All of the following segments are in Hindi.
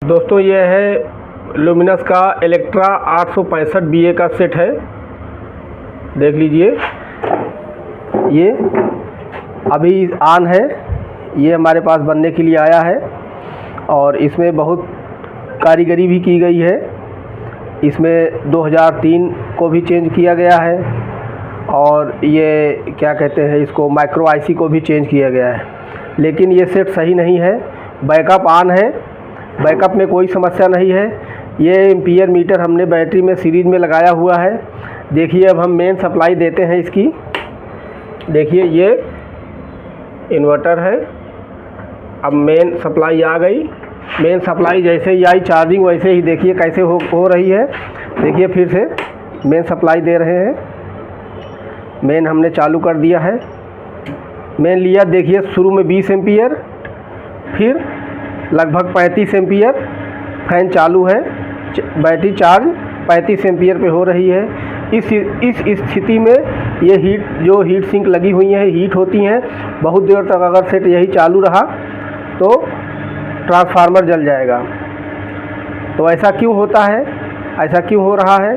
दोस्तों ये है लुमिनस का इलेक्ट्रा 865 BA का सेट है। देख लीजिए, ये अभी ऑन है। ये हमारे पास बनने के लिए आया है और इसमें बहुत कारीगरी भी की गई है। इसमें 2003 को भी चेंज किया गया है और ये क्या कहते हैं, इसको माइक्रो IC को भी चेंज किया गया है। लेकिन ये सेट सही नहीं है। बैकअप ऑन है, बैकअप में कोई समस्या नहीं है। ये एम्पियर मीटर हमने बैटरी में सीरीज में लगाया हुआ है। देखिए, अब हम मेन सप्लाई देते हैं इसकी। देखिए, ये इन्वर्टर है। अब मेन सप्लाई आ गई। मेन सप्लाई जैसे ही आई, चार्जिंग वैसे ही देखिए कैसे हो रही है। देखिए, फिर से मेन सप्लाई दे रहे हैं। मेन हमने चालू कर दिया है। मेन लिया, देखिए शुरू में 20 एम्पियर, फिर लगभग 35 एम्पियर। फैन चालू है, बैटरी चार्ज 35 एम्पियर पे हो रही है। इस स्थिति में ये हीट सिंक लगी हुई है, हीट होती हैं। बहुत देर तक अगर सेट यही चालू रहा तो ट्रांसफार्मर जल जाएगा। तो ऐसा क्यों होता है, ऐसा क्यों हो रहा है,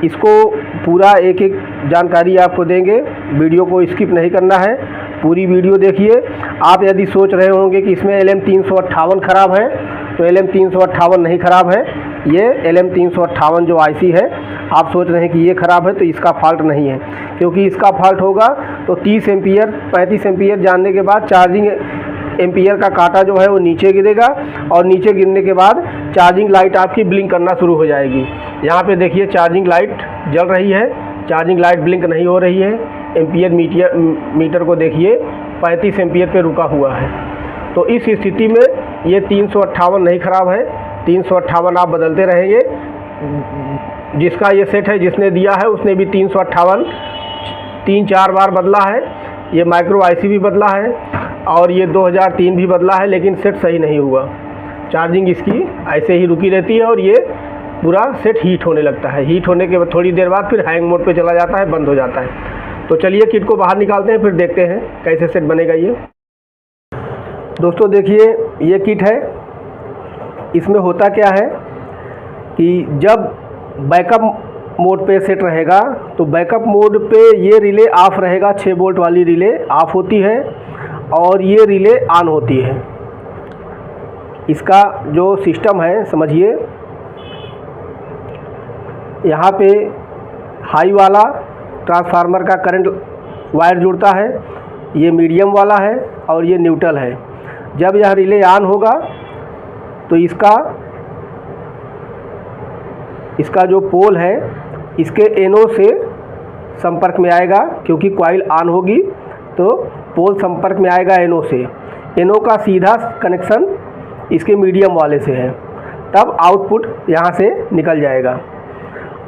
इसको पूरा एक एक जानकारी आपको देंगे। वीडियो को स्किप नहीं करना है, पूरी वीडियो देखिए। आप यदि सोच रहे होंगे कि इसमें LM358 ख़राब है, तो LM358 नहीं ख़राब है। ये LM358 जो IC है, आप सोच रहे हैं कि ये ख़राब है, तो इसका फॉल्ट नहीं है। क्योंकि इसका फॉल्ट होगा तो 30 एम्पियर 35 एम्पियर जानने के बाद चार्जिंग एम्पियर का कांटा जो है वो नीचे गिरेगा और नीचे गिरने के बाद चार्जिंग लाइट आपकी ब्लिंक करना शुरू हो जाएगी। यहाँ पे देखिए चार्जिंग लाइट जल रही है, चार्जिंग लाइट ब्लिंक नहीं हो रही है। एम्पियर मीटर को देखिए 35 एम्पियर पे रुका हुआ है। तो इस स्थिति में ये 358 नहीं ख़राब है। 358 आप बदलते रहेंगे। जिसका ये सेट है, जिसने दिया है, उसने भी 358 3-4 बार बदला है। ये माइक्रो IC भी बदला है और ये 2003 भी बदला है, लेकिन सेट सही नहीं हुआ। चार्जिंग इसकी ऐसे ही रुकी रहती है और ये पूरा सेट हीट होने लगता है। हीट होने के बाद थोड़ी देर बाद फिर हैंग मोड पे चला जाता है, बंद हो जाता है। तो चलिए किट को बाहर निकालते हैं, फिर देखते हैं कैसे सेट बनेगा ये। दोस्तों देखिए, ये किट है। इसमें होता क्या है कि जब बैकअप मोड पे सेट रहेगा तो बैकअप मोड पे ये रिले ऑफ रहेगा। 6 वोल्ट वाली रिले ऑफ होती है और ये रिले ऑन होती है। इसका जो सिस्टम है समझिए, यहाँ पे हाई वाला ट्रांसफार्मर का करंट वायर जुड़ता है, ये मीडियम वाला है और ये न्यूट्रल है। जब यह रिले ऑन होगा तो इसका जो पोल है इसके एनो से संपर्क में आएगा। क्योंकि कॉइल ऑन होगी तो पोल संपर्क में आएगा एनो से। एनो का सीधा कनेक्शन इसके मीडियम वाले से है, तब आउटपुट यहाँ से निकल जाएगा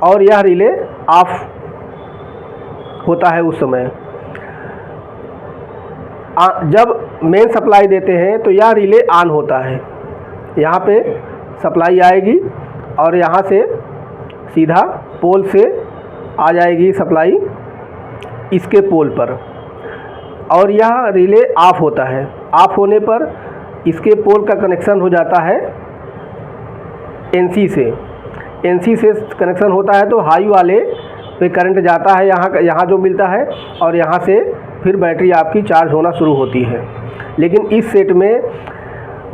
और यह रिले ऑफ होता है उस समय। जब मेन सप्लाई देते हैं तो यह रिले ऑन होता है। यहाँ पे सप्लाई आएगी और यहाँ से सीधा पोल से आ जाएगी सप्लाई इसके पोल पर और यह रिले ऑफ होता है। ऑफ होने पर इसके पोल का कनेक्शन हो जाता है NC से। NC से कनेक्शन होता है तो हाई वाले पे करंट जाता है, यहाँ जो मिलता है, और यहाँ से फिर बैटरी आपकी चार्ज होना शुरू होती है। लेकिन इस सेट में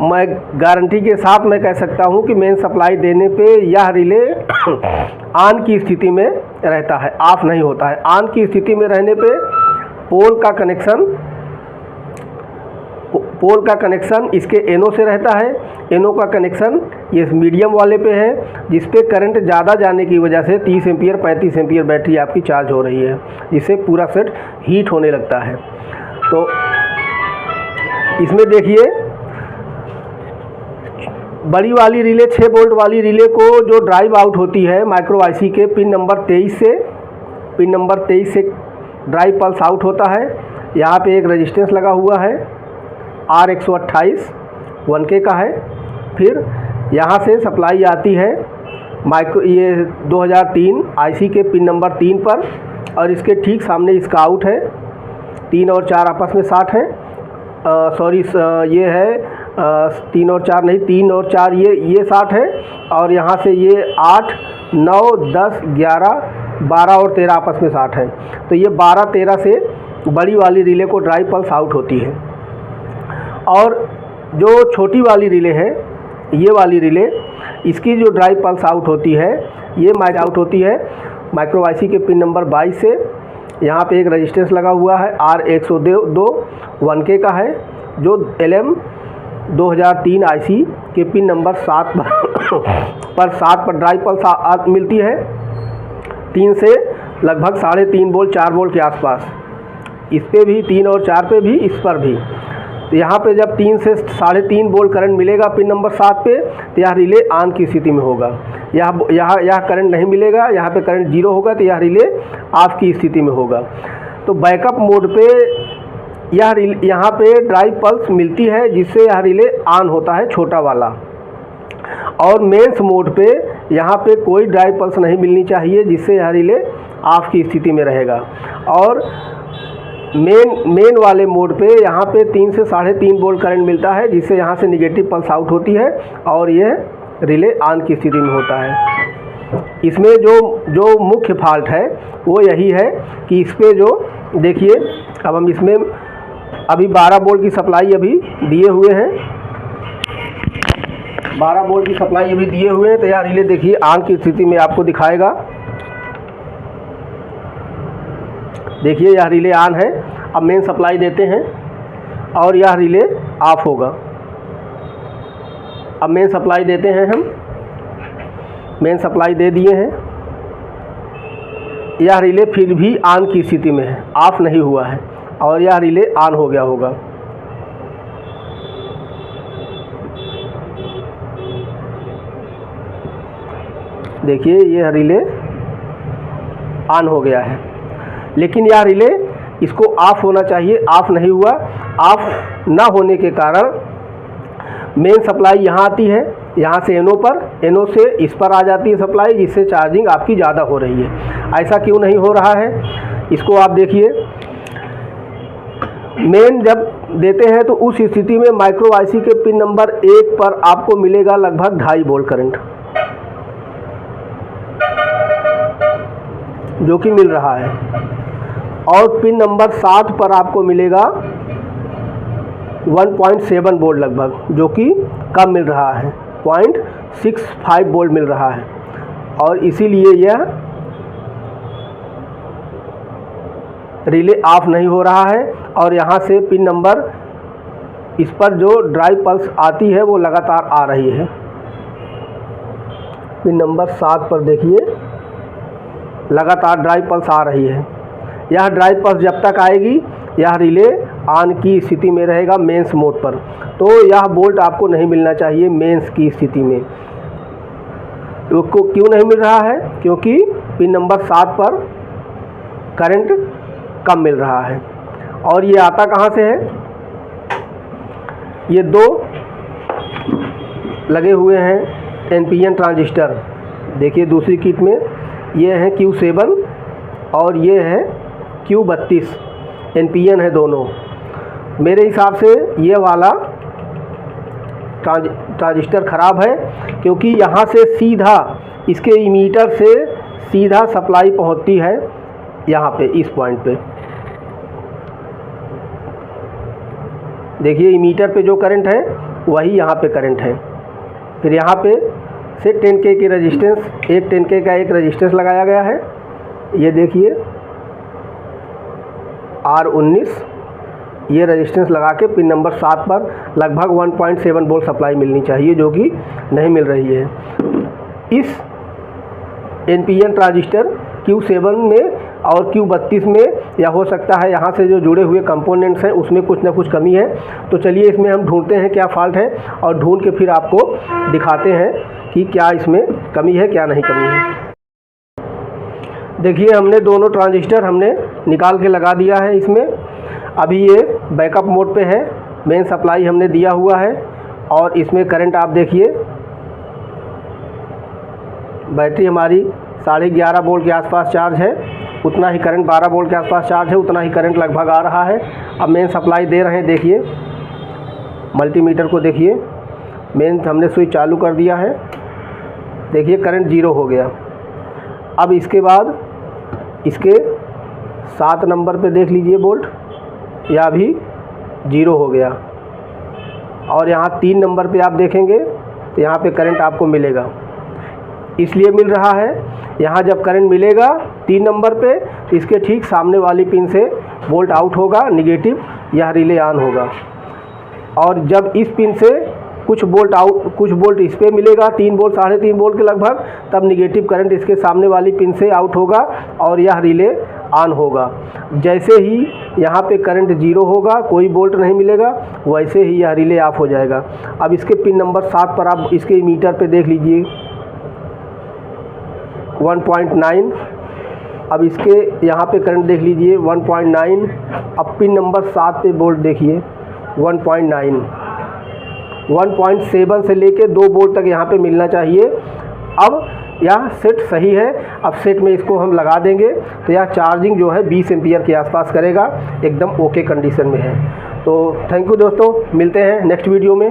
मैं गारंटी के साथ मैं कह सकता हूँ कि मेन सप्लाई देने पे यह रिले ऑन की स्थिति में रहता है, ऑफ नहीं होता है। ऑन की स्थिति में रहने पे पोल का कनेक्शन इसके एनो से रहता है। एनो का कनेक्शन ये मीडियम वाले पे है, जिस पे करंट ज़्यादा जाने की वजह से 30 एम्पियर 35 एम्पियर बैटरी आपकी चार्ज हो रही है, जिससे पूरा सेट हीट होने लगता है। तो इसमें देखिए, बड़ी वाली रिले 6 वोल्ट वाली रिले को जो ड्राइव आउट होती है माइक्रो IC के पिन नंबर 23 से ड्राइव पल्स आउट होता है। यहाँ पे एक रेजिस्टेंस लगा हुआ है, R128 1K का है। फिर यहाँ से सप्लाई आती है ये 2003 IC के पिन नंबर 3 पर और इसके ठीक सामने इसका आउट है। 3 और 4 आपस में 60 है। ये है 3 और 4 नहीं, 3 और 4 ये 60 है, और यहाँ से ये 8, 9, 10, 11, 12 और 13 आपस में 60 है। तो ये 12, 13 से बड़ी वाली रिले को ड्राइव पल्स आउट होती है। और जो छोटी वाली रिले है, ये वाली रिले, इसकी जो ड्राइव पल्स आउट होती है, ये आउट होती है माइक्रो आईसी के पिन नंबर 22 से। यहाँ पे एक रजिस्टेंस लगा हुआ है R102 1K का है, जो LM 2003 आईसी के पिन नंबर 7 पर ड्राइव पल्स मिलती है 3 से लगभग 3.5 वोल्ट 4 वोल्ट के आसपास। इस पे भी 3 और 4 पे भी, इस पर भी। तो यहाँ पे जब 3 से 3.5 वोल्ट करंट मिलेगा पिन नंबर 7 पे, तो यह रिले ऑन की स्थिति में होगा। यह करंट नहीं मिलेगा, यहाँ पे करंट 0 होगा, तो यह रिले ऑफ की स्थिति में होगा। तो बैकअप मोड पे यहाँ पे ड्राइव पल्स मिलती है, जिससे यह रिले ऑन होता है, छोटा वाला। और मेंस मोड पे यहाँ पे कोई ड्राइव पल्स नहीं मिलनी चाहिए, जिससे यह रिले ऑफ की स्थिति में रहेगा। और मेन वाले मोड पे यहाँ पे 3 से 3.5 वोल्ट करंट मिलता है, जिससे यहाँ से निगेटिव पल्स आउट होती है और ये रिले ऑन की स्थिति में होता है। इसमें जो मुख्य फॉल्ट है वो यही है कि इस पे जो देखिए, अब हम इसमें अभी 12 वोल्ट की सप्लाई अभी दिए हुए हैं, 12 वोल्ट की सप्लाई अभी दिए हुए हैं। तो यार रिले देखिए ऑन की स्थिति में आपको दिखाएगा। देखिए यह रिले ऑन है। अब मेन सप्लाई देते हैं और यह रिले ऑफ होगा। अब मेन सप्लाई देते हैं हम, मेन सप्लाई दे दिए हैं। यह रिले फिर भी ऑन की स्थिति में है, ऑफ नहीं हुआ है, और यह रिले ऑन हो गया होगा। देखिए यह रिले ऑन हो गया है, लेकिन यह रिले इसको ऑफ होना चाहिए, ऑफ नहीं हुआ। ऑफ ना होने के कारण मेन सप्लाई यहाँ आती है, यहाँ से एनो पर, एनो से इस पर आ जाती है सप्लाई, जिससे चार्जिंग आपकी ज़्यादा हो रही है। ऐसा क्यों नहीं हो रहा है, इसको आप देखिए। मेन जब देते हैं तो उस स्थिति में माइक्रो आईसी के पिन नंबर 1 पर आपको मिलेगा लगभग 2.5 वोल्ट करंट, जो कि मिल रहा है। और पिन नंबर 7 पर आपको मिलेगा 1.7 वोल्ट लगभग, जो कि कम मिल रहा है, 0.65 वोल्ट मिल रहा है। और इसीलिए यह रिले ऑफ नहीं हो रहा है। और यहाँ से पिन नंबर, इस पर जो ड्राइव पल्स आती है वो लगातार आ रही है। पिन नंबर 7 पर देखिए लगातार ड्राइव पल्स आ रही है। यह ड्राइव पल्स जब तक आएगी यह रिले ऑन की स्थिति में रहेगा मेंस मोड पर। तो यह वोल्ट आपको नहीं मिलना चाहिए मेंस की स्थिति में। तो क्यों नहीं मिल रहा है, क्योंकि पिन नंबर 7 पर करंट कम मिल रहा है। और ये आता कहाँ से है, ये 2 लगे हुए हैं NPN ट्रांजिस्टर। देखिए दूसरी किट में ये है Q7 और ये है Q32, NPN है दोनों। मेरे हिसाब से ये वाला ट्रांजिस्टर ख़राब है, क्योंकि यहाँ से सीधा इसके इमीटर से सीधा सप्लाई पहुँचती है यहाँ पे, इस पॉइंट पे। देखिए इमीटर पे जो करंट है वही यहाँ पे करंट है। फिर यहाँ पे से 10K की रेजिस्टेंस, एक 10K का एक रेजिस्टेंस लगाया गया है। ये देखिए R19, ये रेजिस्टेंस लगा के पिन नंबर 7 पर लगभग 1.7 वोल्ट सप्लाई मिलनी चाहिए, जो कि नहीं मिल रही है। इस NPN ट्रांजिस्टर Q7 में और Q32 में, या हो सकता है यहाँ से जो जुड़े हुए कंपोनेंट्स हैं उसमें कुछ ना कुछ कमी है। तो चलिए इसमें हम ढूंढते हैं क्या फॉल्ट है, और ढूंढ के फिर आपको दिखाते हैं कि क्या इसमें कमी है क्या नहीं कमी है। देखिए हमने दोनों ट्रांजिस्टर हमने निकाल के लगा दिया है इसमें। अभी ये बैकअप मोड पे है, मेन सप्लाई हमने दिया हुआ है, और इसमें करंट आप देखिए, बैटरी हमारी 11.5 वोल्ट के आसपास चार्ज है, उतना ही करंट 12 वोल्ट के आसपास चार्ज है, उतना ही करंट लगभग आ रहा है। अब मेन सप्लाई दे रहे हैं, देखिए मल्टीमीटर को देखिए, मेन हमने स्विच चालू कर दिया है, देखिए करंट 0 हो गया। अब इसके बाद इसके 7 नंबर पे देख लीजिए वोल्ट, यह भी 0 हो गया। और यहाँ 3 नंबर पे आप देखेंगे तो यहाँ पे करंट आपको मिलेगा, इसलिए मिल रहा है। यहाँ जब करंट मिलेगा 3 नंबर पे, तो इसके ठीक सामने वाली पिन से वोल्ट आउट होगा, निगेटिव, यह रिले ऑन होगा। और जब इस पिन से कुछ वोल्ट इस पे मिलेगा, 3 वोल्ट 3.5 वोल्ट के लगभग, तब निगेटिव करंट इसके सामने वाली पिन से आउट होगा और यह रिले ऑन होगा। जैसे ही यहाँ पे करंट 0 होगा, कोई वोल्ट नहीं मिलेगा, वैसे ही यह रिले ऑफ हो जाएगा। अब इसके पिन नंबर 7 पर आप इसके मीटर पे देख लीजिए 1.9। अब इसके यहाँ पे करंट देख लीजिए 1.9। अब पिन नंबर 7 पे वोल्ट देखिए 1.9, 1.7 से लेके 2 वोल्ट तक यहाँ पे मिलना चाहिए। अब यह सेट सही है। अब सेट में इसको हम लगा देंगे तो यह चार्जिंग जो है 20 एम्पियर के आसपास करेगा, एकदम ओके कंडीशन में है। तो थैंक यू दोस्तों, मिलते हैं नेक्स्ट वीडियो में।